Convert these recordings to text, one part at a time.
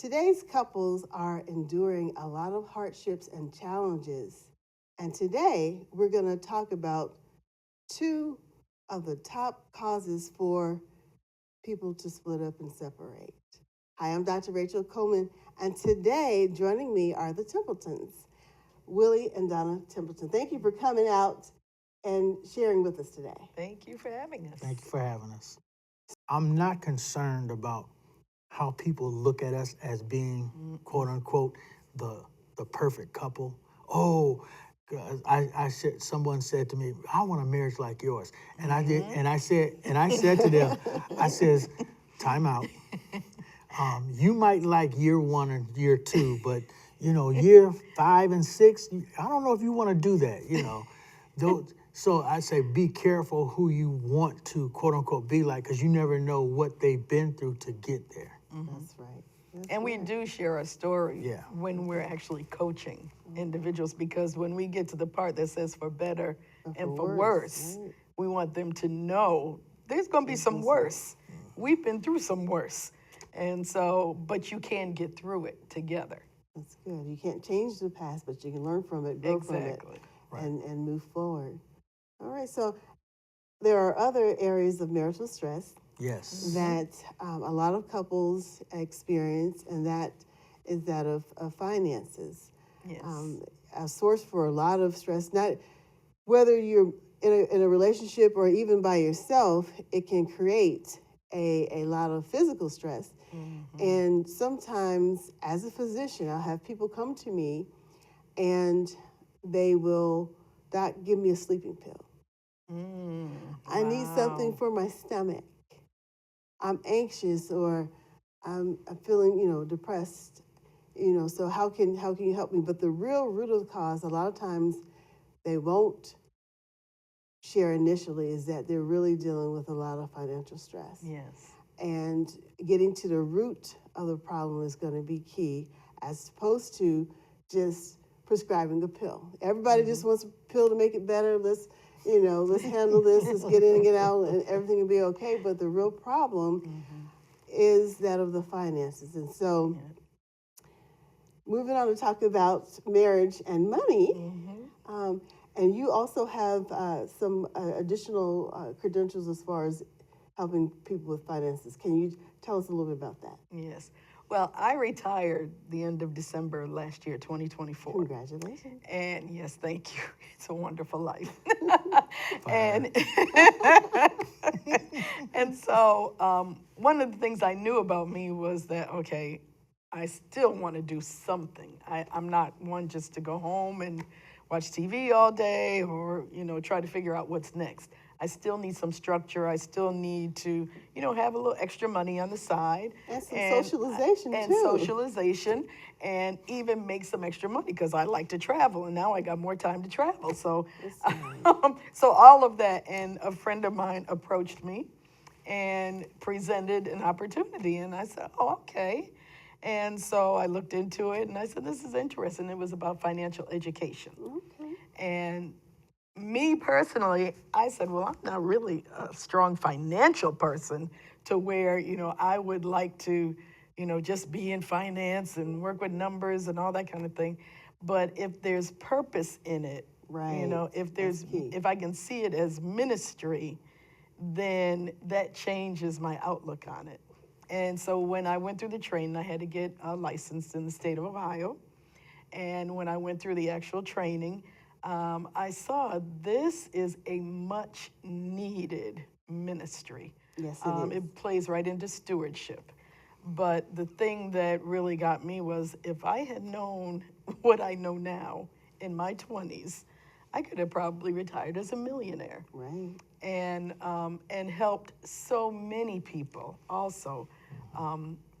Today's couples are enduring a lot of hardships and challenges. And today we're going to talk about two of the top causes for people to split up and separate. Hi, I'm Dr. Rachael Coleman, and today joining me are the Templetons, Willie and Donna Templeton. Thank you for coming out and sharing with us today. Thank you for having us. Thank you for having us. I'm not concerned about how people look at us as being, quote unquote, the perfect couple. Oh, I said, someone said to me, I want a marriage like yours. And I did, and I said to them, I says, time out. You might like year one and year two, but year 5 and 6, I don't know if you want to do that, So I say, be careful who you want to, quote unquote, be like, because you never know what they've been through to get there. That's right. And we do share a story Yeah. when we're actually coaching individuals, because when we get to the part that says for better and for worse, right. we want them to know there's going to be some worse. We've been through some worse. And so, but you can get through it together. That's good. You can't change the past, but you can learn from it, grow from it, and move forward. All right, so there are other areas of marital stress Yes. that a lot of couples experience, and that is that of finances. Yes. A source for a lot of stress, not whether you're in a relationship or even by yourself, it can create a lot of physical stress. And sometimes, as a physician, I'll have people come to me and they will, Doc, give me a sleeping pill. I need something for my stomach. I'm anxious, or I'm feeling, depressed. So how can you help me? But the real root of the cause, a lot of times, they won't share initially, is that they're really dealing with a lot of financial stress. Yes. And getting to the root of the problem is going to be key, as opposed to just prescribing a pill. Everybody just wants a pill to make it better. Let's handle this. Let's get in and get out, and everything will be okay. But the real problem is that of the finances. And so, moving on to talk about marriage and money. And you also have some additional credentials as far as helping people with finances. Can you tell us a little bit about that? Yes. Well, I retired the end of December last year, 2024. Congratulations. And yes, thank you. It's a wonderful life. and and so one of the things I knew about me was that, okay, I still want to do something. I'm not one just to go home and watch TV all day or, try to figure out what's next. I still need some structure. I still need to, have a little extra money on the side. And some socialization, too. And socialization, and even make some extra money, because I like to travel, and now I got more time to travel. So, so all of that. And a friend of mine approached me and presented an opportunity, and I said, oh, okay. And so I looked into it, and I said, this is interesting. It was about financial education. Okay. And me personally, I said, well, I'm not really a strong financial person to where, I would like to, just be in finance and work with numbers and all that kind of thing. But if there's purpose in it, right. If I can see it as ministry, then that changes my outlook on it. And so when I went through the training, I had to get licensed in the state of Ohio. And when I went through the actual training, I saw this is a much needed ministry. Yes, it is. It plays right into stewardship. But the thing that really got me was, if I had known what I know now in my 20s, I could have probably retired as a millionaire. Right. And helped so many people also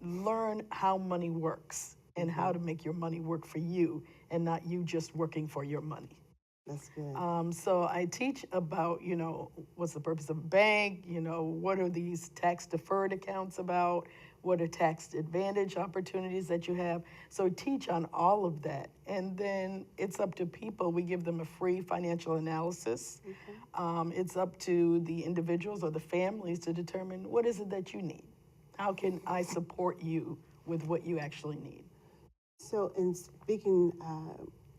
learn how money works and how to make your money work for you, and not you just working for your money. That's good. So I teach about, what's the purpose of a bank? What are these tax deferred accounts about? What are tax advantage opportunities that you have? So teach on all of that. And then it's up to people. We give them a free financial analysis. It's up to the individuals or the families to determine, what is it that you need? How can I support you with what you actually need. So, in speaking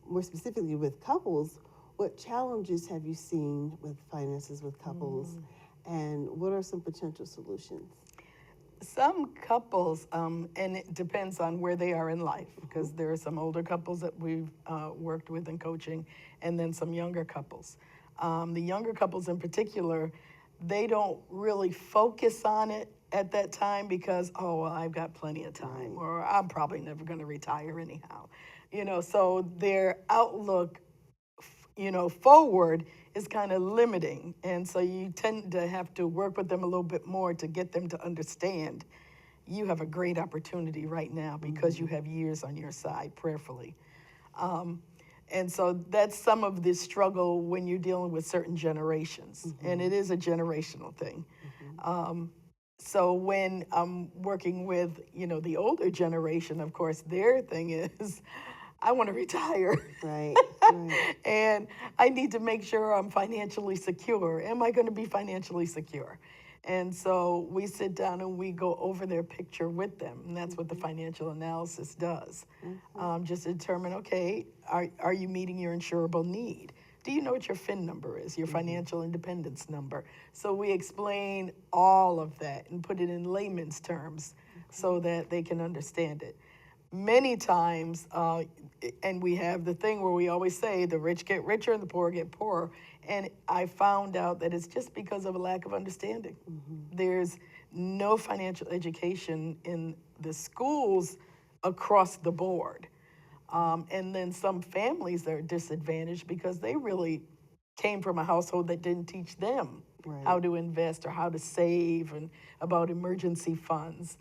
more specifically with couples, what challenges have you seen with finances with couples, and what are some potential solutions? Some couples, and it depends on where they are in life, because there are some older couples that we've worked with in coaching, and then some younger couples. The younger couples in particular, they don't really focus on it at that time because, oh, well, I've got plenty of time, or I'm probably never going to retire anyhow. So their outlook forward is kind of limiting. And so you tend to have to work with them a little bit more to get them to understand you have a great opportunity right now because you have years on your side prayerfully. And so that's some of the struggle when you're dealing with certain generations. And it is a generational thing. So when I'm working with, the older generation, of course, their thing is, I want to retire. Right. And I need to make sure I'm financially secure. Am I going to be financially secure? And so we sit down and we go over their picture with them. And that's what the financial analysis does. Just determine, okay, are you meeting your insurable need? Do you know what your FIN number is, your financial independence number? So we explain all of that and put it in layman's terms so that they can understand it. Many times, and we have the thing where we always say the rich get richer and the poor get poorer. And I found out that it's just because of a lack of understanding. There's no financial education in the schools across the board. And then some families are disadvantaged because they really came from a household that didn't teach them how to invest or how to save and about emergency funds.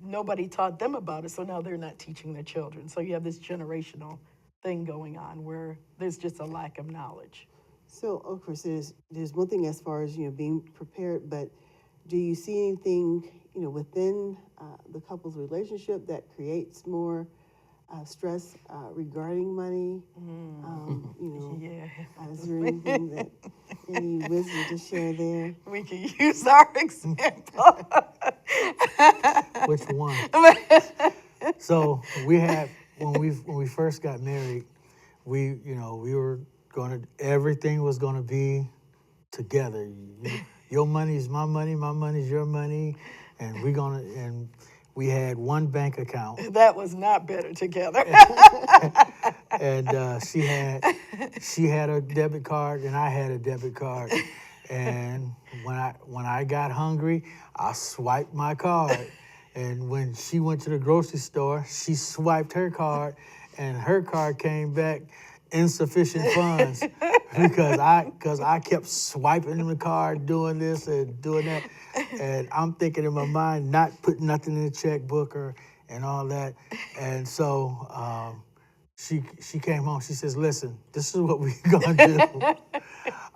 Nobody taught them about it, so now they're not teaching their children. So you have this generational thing going on where there's just a lack of knowledge. So, of course, there's one thing as far as being prepared, but do you see anything within the couple's relationship that creates more stress regarding money? Is there anything that any wisdom to share there? We can use our example. Which one? So we had when we first got married, we were everything was gonna be together. Your money is my money is your money, and we had one bank account. That was not better together. And she had a debit card and I had a debit card. And when I got hungry, I swiped my card. And when she went to the grocery store, she swiped her card, and her card came back insufficient funds because I kept swiping the card, doing this and doing that, and I'm thinking in my mind, not putting nothing in the checkbook and all that. And so she came home. She says, "Listen, this is what we're gonna do.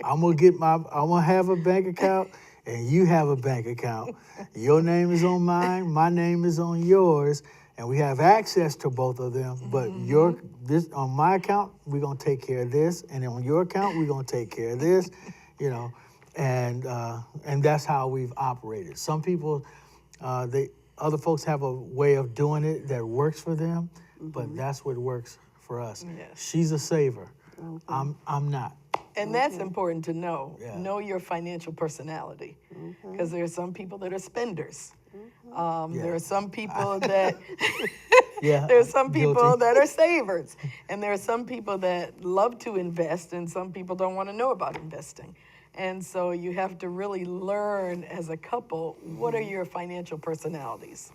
I'm gonna have a bank account, and you have a bank account. Your name is on mine, my name is on yours, and we have access to both of them. But this on my account, we're gonna take care of this, and on your account, we're gonna take care of this, and that's how we've operated. Some people, other folks have a way of doing it that works for them, but that's what works for us. Yes. She's a saver. I'm not. And that's important to know. Yeah. Know your financial personality. Because there are some people that are spenders. There are some people that there are some people Guilty. that are savers. And there are some people that love to invest, and some people don't want to know about investing. And so you have to really learn as a couple, what are your financial personalities?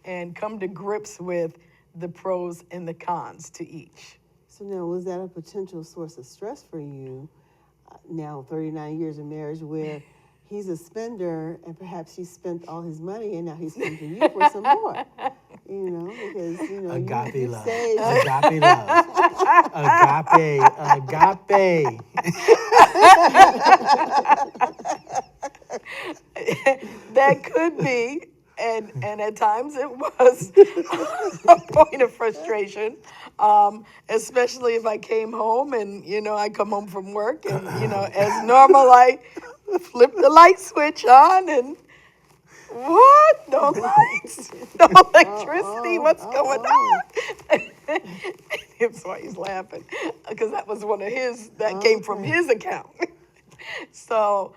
And come to grips with the pros and the cons to each. So now, was that a potential source of stress for you now 39 years of marriage where he's a spender and perhaps he spent all his money and now he's coming to you for some more? Because, Agape you love. saved. Agape love. Agape. That could be, and at times it was a point of frustration, especially if I came home and, I come home from work and, as normal, I flip the light switch on and what? No lights, no electricity. What's going on? That's why he's laughing, because that was one of his. That came from his account. So,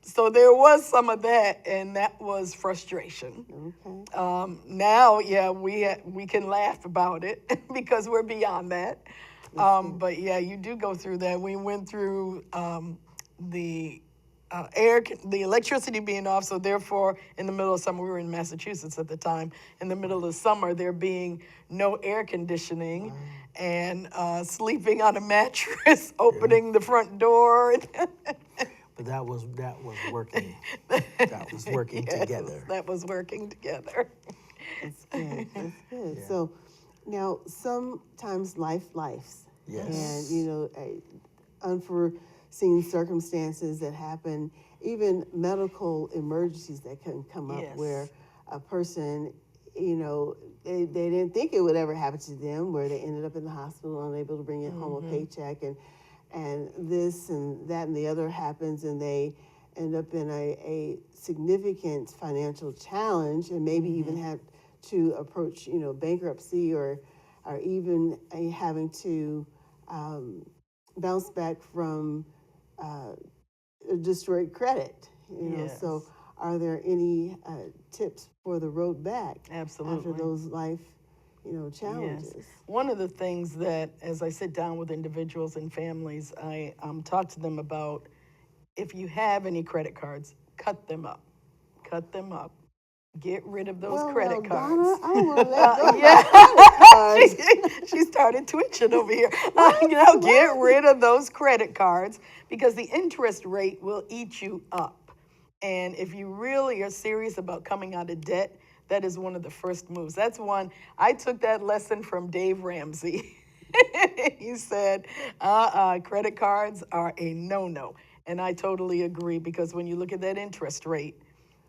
so there was some of that, and that was frustration. Okay. Now, yeah, we can laugh about it because we're beyond that. But yeah, you do go through that. We went through the the electricity being off, so therefore, in the middle of summer, we were in Massachusetts at the time. In the middle of summer, there being no air conditioning, and sleeping on a mattress, opening the front door. But that was working. That was working Yes, together. that was working together. That's good. That's good. Yeah. So now sometimes lifes. Yes. And, you know, unforeseen circumstances that happen, even medical emergencies that can come up Yes. where a person, you know, they didn't think it would ever happen to them, where they ended up in the hospital unable to bring in home a paycheck, and this and that and the other happens, and they end up in a significant financial challenge, and maybe even have to approach, you know, bankruptcy, or even having to bounce back from destroyed credit. You know, Yes. so are there any tips for the road back Absolutely. after those life, you know, challenges? Yes. One of the things that, as I sit down with individuals and families, I talk to them about, if you have any credit cards, cut them up. Cut them up. Get rid of those credit now, cards. Donna, I don't want to let go of Yeah. my credit cards. She started twitching over here. Get rid of those credit cards, because the interest rate will eat you up. And if you really are serious about coming out of debt, that is one of the first moves. That's one. I took that lesson from Dave Ramsey. He said, credit cards are a no-no. And I totally agree, because when you look at that interest rate,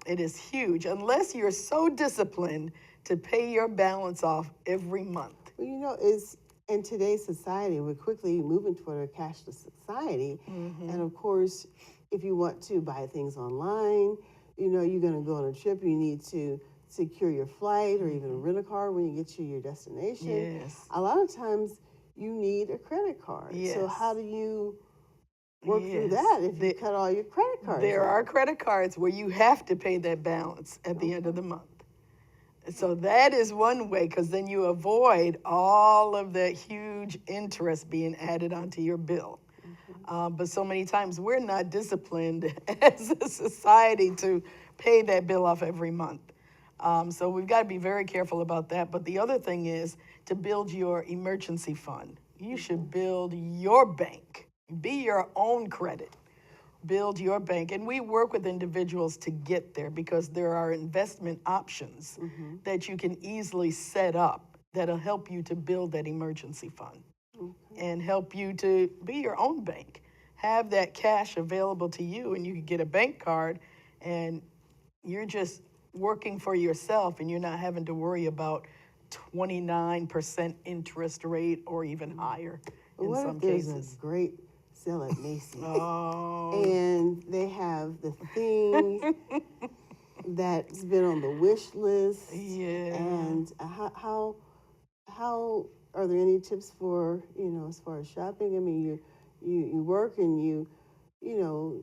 it is huge, unless you're so disciplined to pay your balance off every month. Well, you know, it's in today's society, we're quickly moving toward a cashless society. And of course, if you want to buy things online, you know, you're going to go on a trip, you need to secure your flight or even rent a car when you get to your destination. Yes. A lot of times you need a credit card. So Yes. how do you work through Yes. that if you cut all your credit cards There off? are credit cards where you have to pay that balance at the end of the month. So that is one way, because then you avoid all of that huge interest being added onto your bill. But so many times we're not disciplined as a society to pay that bill off every month. So we've got to be very careful about that. But the other thing is to build your emergency fund. You should build your bank. Be your own credit. Build your bank. And we work with individuals to get there, because there are investment options that you can easily set up that'll help you to build that emergency fund and help you to be your own bank. Have that cash available to you, and you can get a bank card, and you're just working for yourself, and you're not having to worry about 29% interest rate or even higher in What some if there's cases. a great sale at Macy's? Oh, And they have the thing that's been on the wish list. yeah. And how are there any tips for, you know, as far as shopping? I mean, you work, and you know,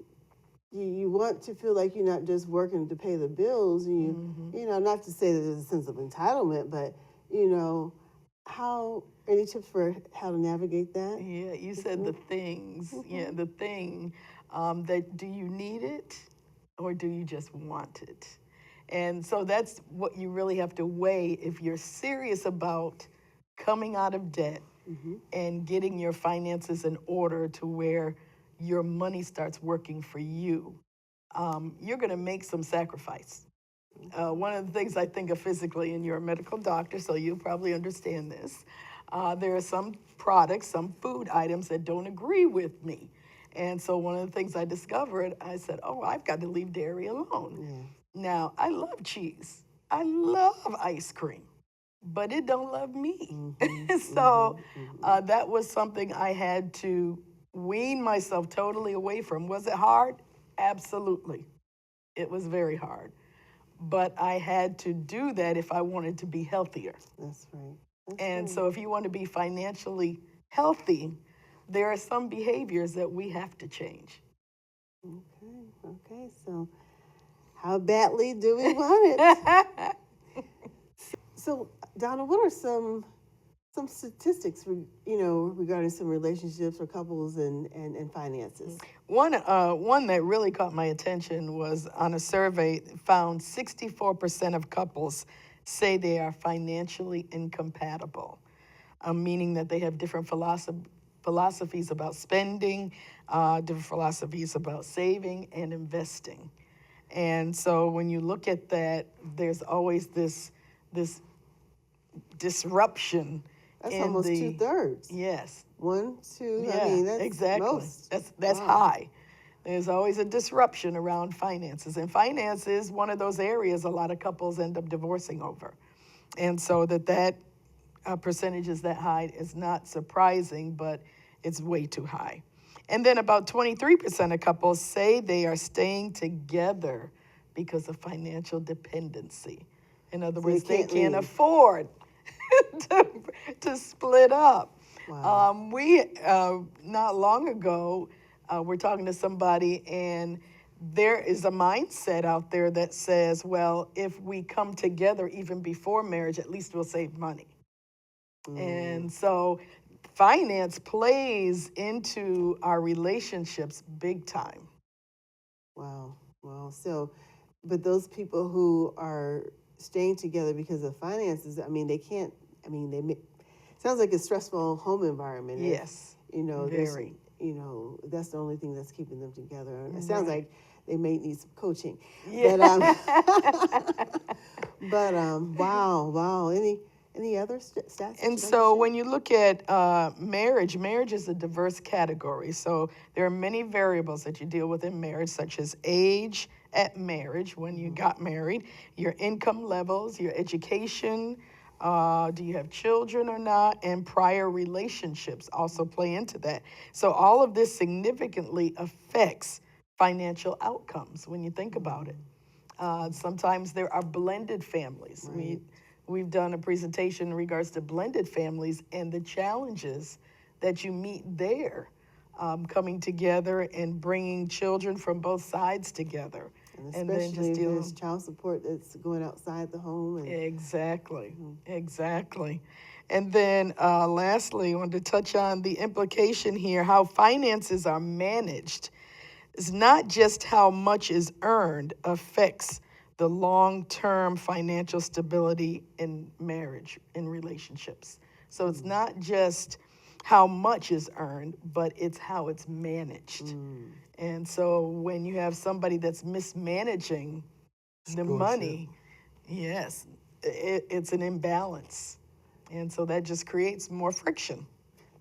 you want to feel like you're not just working to pay the bills. And you know, not to say that there's a sense of entitlement, but you know, any tips for how to navigate that? Yeah, you said the things. Yeah, the thing. That, do you need it, or do you just want it? And so that's what you really have to weigh if you're serious about coming out of debt and getting your finances in order to where your money starts working for you. You're going to make some sacrifice. One of the things I think of physically, and you're a medical doctor, so you'll probably understand this. There are some products, some food items that don't agree with me. And so one of the things I discovered, I said, oh, I've got to leave dairy alone. Now, I love cheese. I love ice cream, but it don't love me. So that was something I had to wean myself totally away from. Was it hard? Absolutely. It was very hard. but I had to do that if I wanted to be healthier. That's right. That's And right. so if you want to be financially healthy, there are some behaviors that we have to change. Okay. So, how badly do we want it? So, Donna, what are some statistics, regarding some relationships or couples and finances? One that really caught my attention was on a survey found 64% of couples say they are financially incompatible, meaning that they have different philosophies about spending, different philosophies about saving and investing. And so when you look at that, there's always this disruption That's in almost the 2/3. yes. One, two. Yeah, I mean, that's exactly. most. That's Wow. high. There's always a disruption around finances, and finance is one of those areas a lot of couples end up divorcing over. And so that percentage is that high is not surprising, but it's way too high. And then about 23% of couples say they are staying together because of financial dependency. In other So they words, they can't can't leave. afford to, to split up. Wow. We not long ago, we're talking to somebody, and there is a mindset out there that says, well, if we come together even before marriage, at least we'll save money. And so finance plays into our relationships big time. Wow. So, but those people who are staying together because of finances, I mean, they can't, I mean, sounds like a stressful home environment. Yes, There's, very. that's the only thing that's keeping them together. It sounds Right. like they may need some coaching. Yeah. But wow. Any other stats? that And you'd like to so share? when you look at marriage is a diverse category. So there are many variables that you deal with in marriage, such as age at marriage, when you got married, your income levels, your education, do you have children or not, and prior relationships also play into that. So all of this significantly affects financial outcomes when you think about it. Sometimes there are blended families. Right. We've done a presentation in regards to blended families and the challenges that you meet there, coming together and bringing children from both sides together. And especially if there's child support that's going outside the home. And Exactly. And then lastly, I wanted to touch on the implication here, how finances are managed. It's not just how much is earned affects the long-term financial stability in marriage, in relationships. So it's not just how much is earned, but it's how it's managed. And so when you have somebody that's mismanaging the money, yes, it's an imbalance. And so that just creates more friction.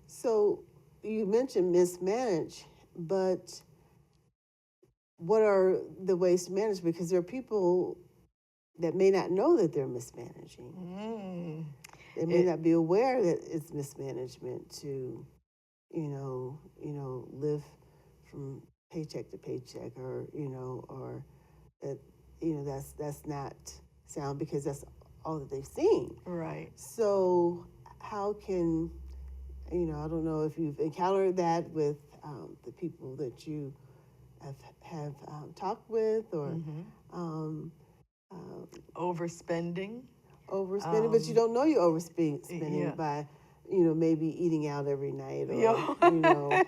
So you mentioned mismanage, but what are the ways to manage? Because there are people that may not know that they're mismanaging. They may not be aware that it's mismanagement to, live from paycheck to paycheck, or that, that's not sound because that's all that they've seen. Right. So how can, I don't know if you've encountered that with the people that you have talked with, or Overspending. overspending, but you don't know you're overspending Yeah. by, maybe eating out every night, or, Yeah.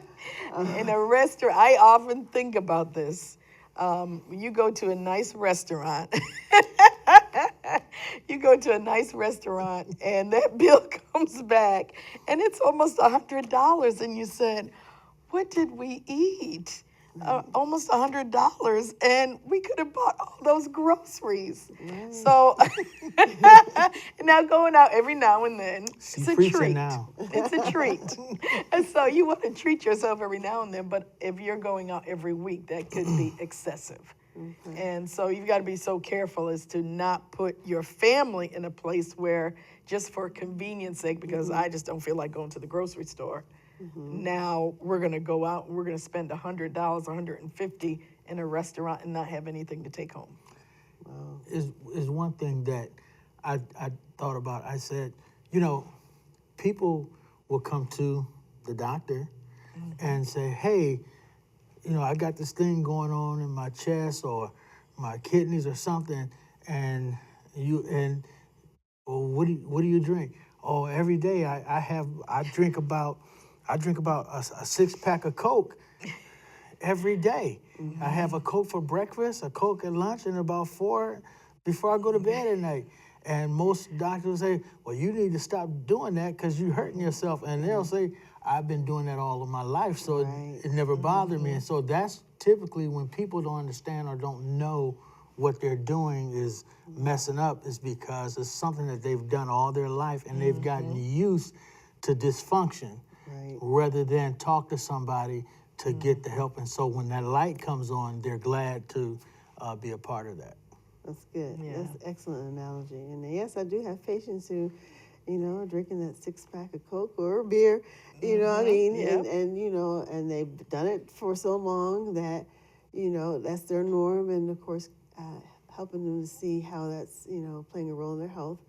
In a restaurant, I often think about this. You go to a nice restaurant. You go to a nice restaurant, and that bill comes back, and it's almost $100, and you said, "What did we eat?" Almost $100, and we could have bought all those groceries. Right. So now going out every now and then, it's a preaching treat. now. It's a treat. And so you want to treat yourself every now and then, but if you're going out every week, that could be excessive. And so you've got to be so careful as to not put your family in a place where, just for convenience sake, because I just don't feel like going to the grocery store, now we're going to go out and we're going to spend $100, $150 in a restaurant and not have anything to take home. is one thing that I thought about. I said, people will come to the doctor and say, hey, I got this thing going on in my chest or my kidneys or something, and well, what do you drink? Oh, every day I drink about a 6-pack of Coke every day. I have a Coke for breakfast, a Coke at lunch, and about 4 before I go to bed at night. And most doctors say, well, you need to stop doing that because you're hurting yourself. And they'll say, I've been doing that all of my life, so it never bothered me. And so that's typically when people don't understand or don't know what they're doing is messing up, is because it's something that they've done all their life and they've gotten used to dysfunction rather than talk to somebody to get the help. And so when that light comes on, they're glad to be a part of that. That's good. Yeah. That's an excellent analogy. And yes, I do have patients who, are drinking that 6-pack of Coke or beer, I mean, Yep. and they've done it for so long that, that's their norm. And of course, helping them to see how that's, playing a role in their health.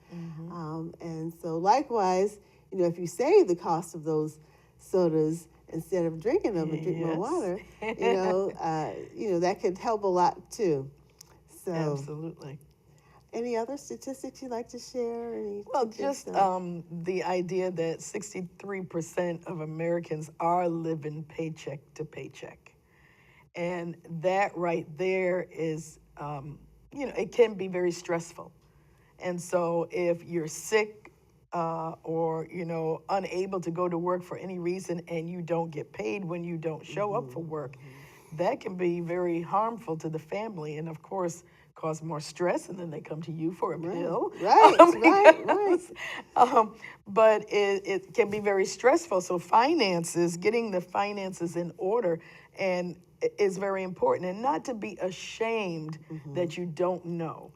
And so likewise, if you save the cost of those sodas instead of drinking them and drink more water, that could help a lot too. So, Absolutely. any other statistics you'd like to share? Well, just the idea that 63% of Americans are living paycheck to paycheck. And that right there is, it can be very stressful. And so if you're sick or, unable to go to work for any reason and you don't get paid when you don't show up for work, that can be very harmful to the family and, of course, cause more stress, and then they come to you for a pill. Right. But it can be very stressful. So getting the finances in order and is very important, and not to be ashamed that you don't know.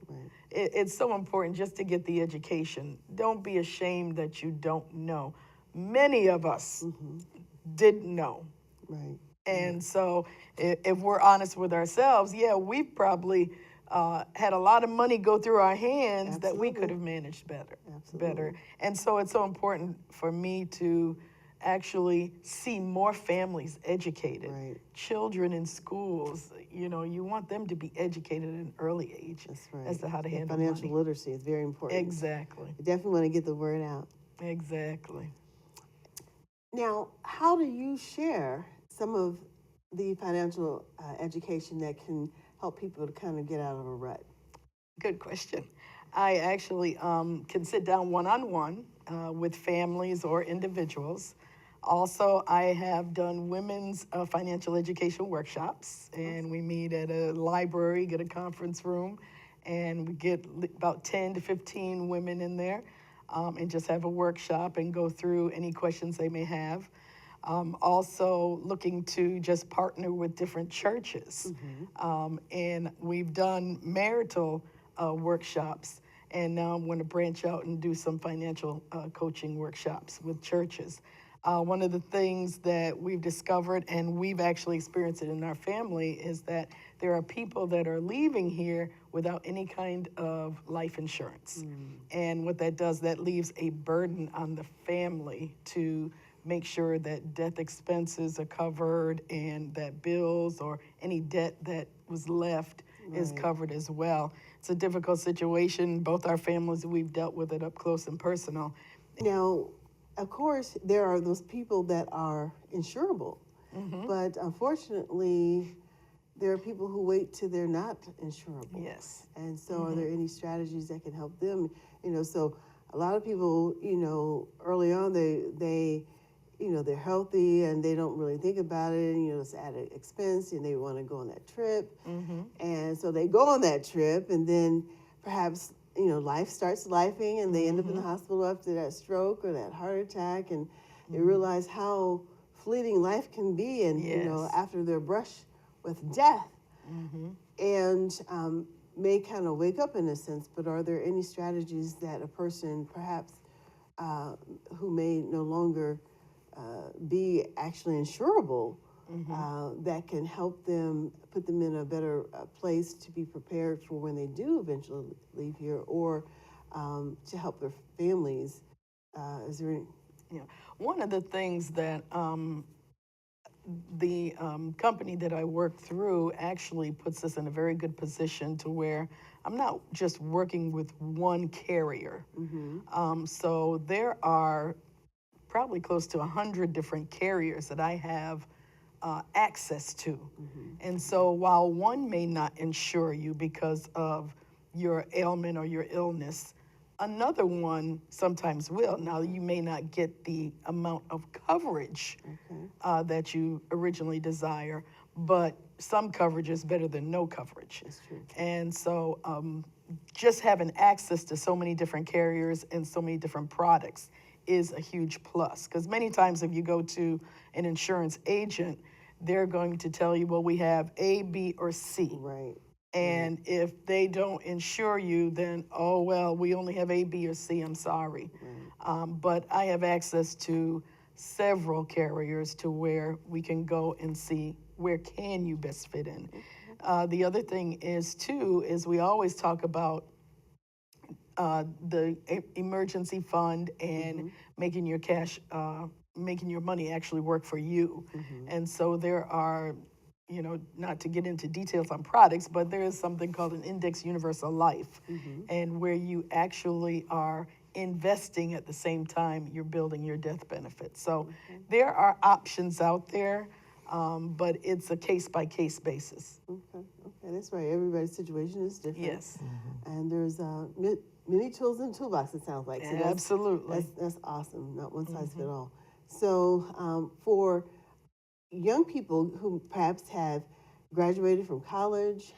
It's so important just to get the education. Don't be ashamed that you don't know. Many of us didn't know. Right. And so if we're honest with ourselves, we've probably had a lot of money go through our hands that we could have managed better. And so it's so important for me to actually see more families educated, children in schools. You want them to be educated at an early age as to how to handle financial money. literacy is very important. Exactly. You definitely want to get the word out. Exactly. Now, how do you share some of the financial education that can help people to kind of get out of a rut? Good question. I actually can sit down one-on-one with families or individuals. Also, I have done women's financial education workshops, and we meet at a library, get a conference room, and we get about 10 to 15 women in there and just have a workshop and go through any questions they may have. Also looking to just partner with different churches. And we've done marital workshops, and now I'm going to branch out and do some financial coaching workshops with churches. One of the things that we've discovered, and we've actually experienced it in our family, is that there are people that are leaving here without any kind of life insurance. And what that does, that leaves a burden on the family to make sure that death expenses are covered and that bills or any debt that was left is covered as well. It's a difficult situation. Both our families, we've dealt with it up close and personal. Now, of course, there are those people that are insurable, but unfortunately, there are people who wait till they're not insurable. Yes. And so are there any strategies that can help them? So a lot of people, early on, they they're healthy and they don't really think about it. It's added expense and they want to go on that trip. And so they go on that trip, and then perhaps, life starts lifing and they end up in the hospital after that stroke or that heart attack, and they realize how fleeting life can be, and, after their brush with death, and may kind of wake up in a sense. But are there any strategies that a person perhaps who may no longer be actually insurable that can help them, put them in a better place to be prepared for when they do eventually leave here, or to help their families. Is there any? Yeah. One of the things that the company that I work through actually puts us in a very good position to where I'm not just working with one carrier. So there are probably close to 100 different carriers that I have access to. And so while one may not insure you because of your ailment or your illness, another one sometimes will. Now, you may not get the amount of coverage that you originally desire, but some coverage is better than no coverage. That's true. And so just having access to so many different carriers and so many different products is a huge plus. Because many times if you go to an insurance agent, they're going to tell you, well, we have A, B, or C. Right. And if they don't insure you, then, oh, well, we only have A, B, or C, I'm sorry. But I have access to several carriers to where we can go and see where can you best fit in. The other thing is, too, is we always talk about the emergency fund and making your cash, making your money actually work for you. And so there are, not to get into details on products, but there is something called an Index Universal Life, and where you actually are investing at the same time you're building your death benefit. So there are options out there, but it's a case-by-case basis. Okay, that's right. Everybody's situation is different. Yes. And there's many tools in the toolbox, it sounds like. So Absolutely. That's awesome. Not one size fit all. So for young people who perhaps have graduated from college,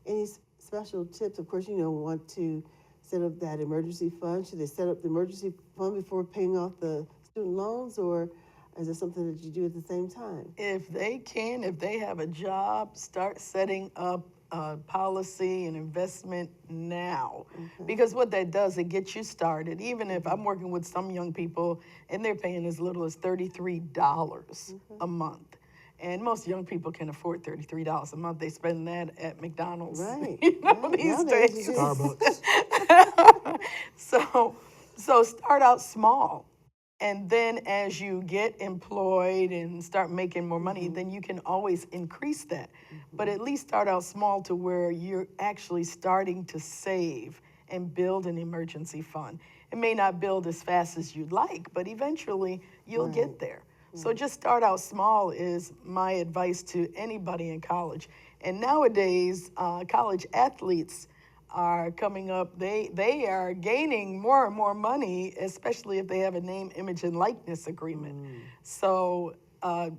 any special tips? Of course, want to set up that emergency fund. Should they set up the emergency fund before paying off the student loans, or is it something that you do at the same time? If they have a job, start setting up policy and investment now. Because what that does, it gets you started. Even if I'm working with some young people and they're paying as little as $33 a month. And most young people can afford $33 a month. They spend that at McDonald's, Right. these days. Starbucks. So start out small. And then as you get employed and start making more money, then you can always increase that. But at least start out small to where you're actually starting to save and build an emergency fund. It may not build as fast as you'd like, but eventually you'll get there. So just start out small is my advice to anybody in college. And nowadays, college athletes are coming up, they are gaining more and more money, especially if they have a name, image, and likeness agreement. So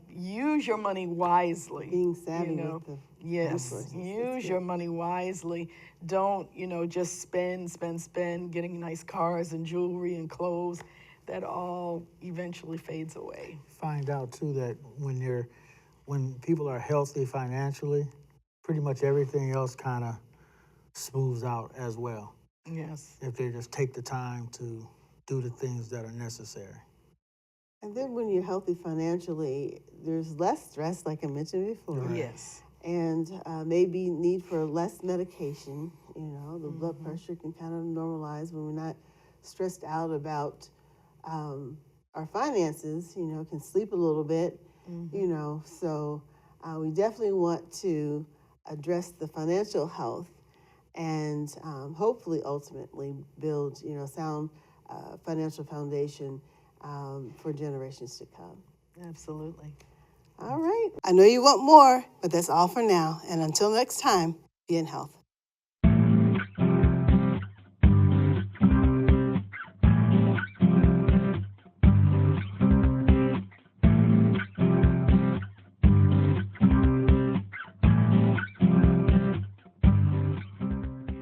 use your money wisely. Being savvy with the resources. Use your money wisely. Don't, just spend, getting nice cars and jewelry and clothes. That all eventually fades away. Find out too that when people are healthy financially, pretty much everything else kind of smooths out as well. Yes. If they just take the time to do the things that are necessary. And then when you're healthy financially, there's less stress, like I mentioned before. Right. Yes. And maybe need for less medication. The blood pressure can kind of normalize when we're not stressed out about our finances, can sleep a little bit, so we definitely want to address the financial health and hopefully ultimately build, sound financial foundation for generations to come. Absolutely. All right. I know you want more, but that's all for now. And until next time, be in health.